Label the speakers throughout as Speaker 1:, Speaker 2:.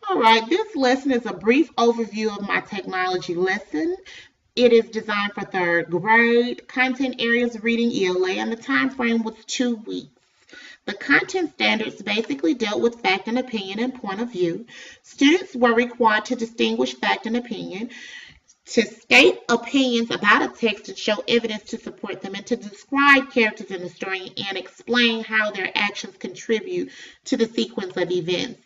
Speaker 1: All right, this lesson is a brief overview of my technology lesson. It is designed for third grade. Content areas reading ELA, and the time frame was 2 weeks. The content standards basically dealt with fact and opinion and point of view. Students were required to distinguish fact and opinion, to state opinions about a text and show evidence to support them, and to describe characters in the story and explain how their actions contribute to the sequence of events.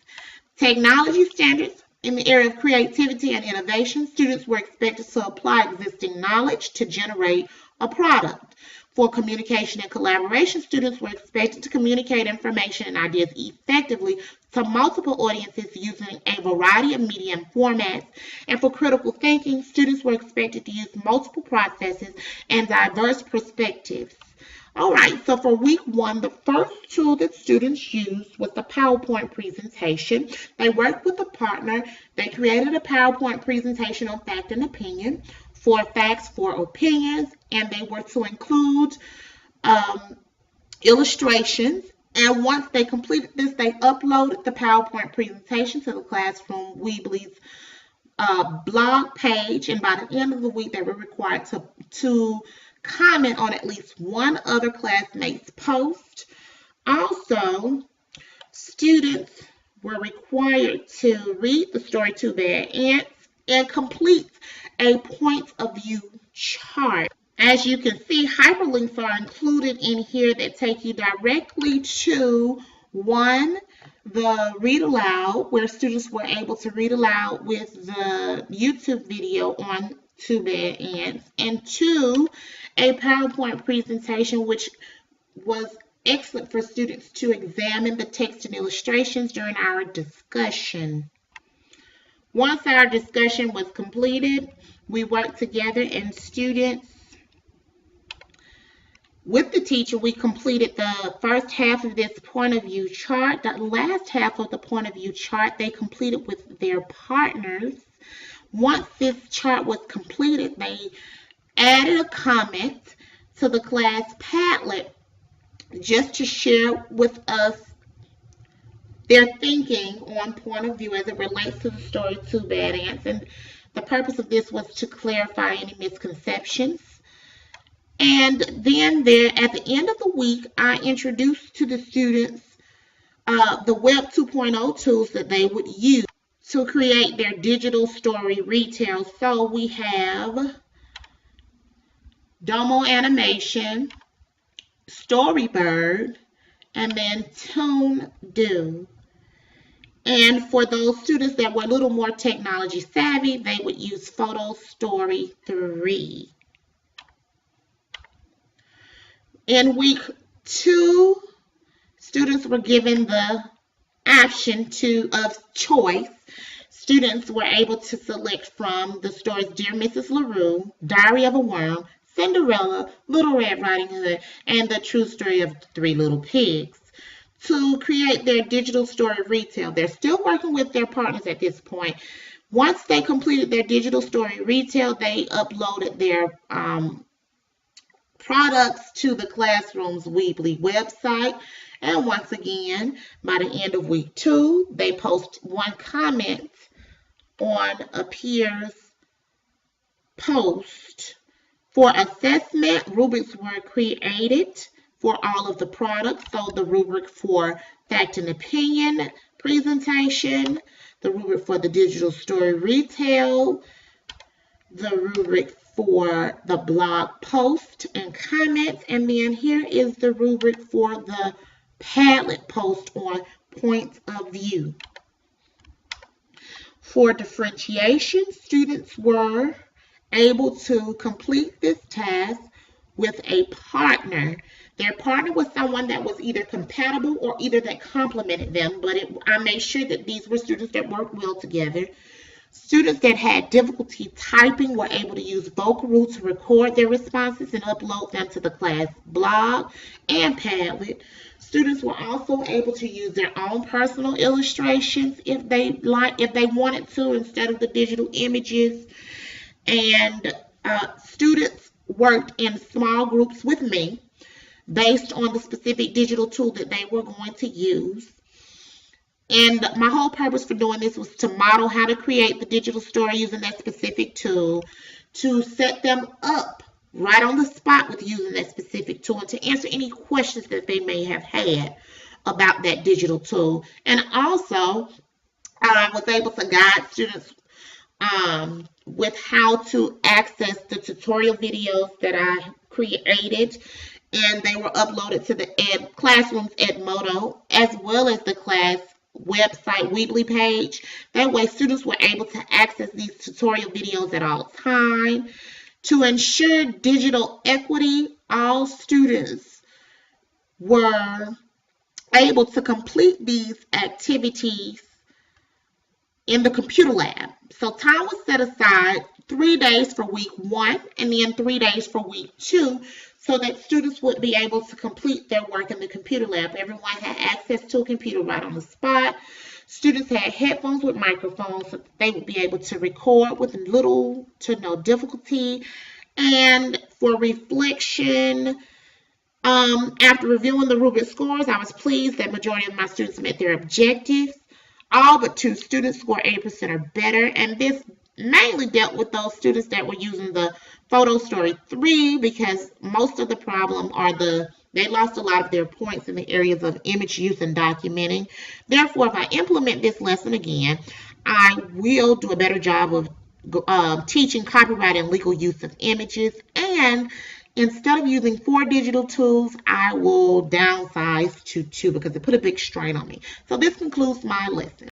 Speaker 1: Technology standards in the area of creativity and innovation, students were expected to apply existing knowledge to generate a product. For communication and collaboration, students were expected to communicate information and ideas effectively to multiple audiences using a variety of media and formats. And for critical thinking, students were expected to use multiple processes and diverse perspectives. All right, so for week one, the first tool that students used was the PowerPoint presentation. They worked with a partner. They created a PowerPoint presentation on fact and opinion, 4 facts, 4 opinions, and they were to include illustrations. And once they completed this, they uploaded the PowerPoint presentation to the Classroom Weebly's blog page, and by the end of the week, they were required to comment on at least one other classmate's post. Also, students were required to read the story Too Bad Ants and complete a point of view chart. As you can see, hyperlinks are included in here that take you directly to one, the read aloud, where students were able to read aloud with the YouTube video on Too Bad Ants, and 2, a PowerPoint presentation, which was excellent for students to examine the text and illustrations during our discussion. Once our discussion was completed, we worked together, and students, with the teacher, we completed the first half of this point of view chart. The last half of the point of view chart, they completed with their partners. Once this chart was completed, they added a comment to the class Padlet just to share with us their thinking on point of view as it relates to the story Too Bad Ants. And the purpose of this was to clarify any misconceptions. And then there, at the end of the week, I introduced to the students the Web 2.0 tools that they would use to create their digital story retell. So we have Domo Animation, Storybird, and then TuneDo. And for those students that were a little more technology savvy, they would use Photo Story 3. In week 2, students were given the option of choice. Students were able to select from the stories Dear Mrs. LaRue, Diary of a Worm, Cinderella, Little Red Riding Hood, and The True Story of the Three Little Pigs to create their digital story retell. They're still working with their partners at this point. Once they completed their digital story retell, they uploaded their products to the Classroom's Weebly website. And once again, by the end of week 2, they post one comment on a peer's post. For assessment, rubrics were created for all of the products. So the rubric for fact and opinion presentation, the rubric for the digital story retell, the rubric for the blog post and comments, and then here is the rubric for the Padlet post on point of view. For differentiation, students were able to complete this task with a partner. Their partner was someone that was either compatible or either that complemented them, but I made sure that these were students that worked well together. Students that had difficulty typing were able to use Vocaloid to record their responses and upload them to the class blog and Padlet. Students were also able to use their own personal illustrations if they wanted to, instead of the digital images. And students worked in small groups with me based on the specific digital tool that they were going to use. And my whole purpose for doing this was to model how to create the digital story using that specific tool, to set them up right on the spot with using that specific tool, and to answer any questions that they may have had about that digital tool. And also, I was able to guide students with how to access the tutorial videos that I created, and they were uploaded to the Classroom's Edmodo as well as the class website Weebly page. That way students were able to access these tutorial videos at all times. To ensure digital equity, all students were able to complete these activities in the computer lab. So time was set aside 3 days for week 1 and then 3 days for week 2, so that students would be able to complete their work in the computer lab. Everyone had access to a computer right on the spot. Students had headphones with microphones so that they would be able to record with little to no difficulty. And for reflection, after reviewing the rubric scores, I was pleased that majority of my students met their objectives. All but 2 students scored 80% or better, and this mainly dealt with those students that were using the Photo Story 3, because most of the problem are they lost a lot of their points in the areas of image use and documenting. Therefore, if I implement this lesson again, I will do a better job of teaching copyright and legal use of images, and instead of using 4 digital tools, I will downsize to 2 because it put a big strain on me. So this concludes my lesson.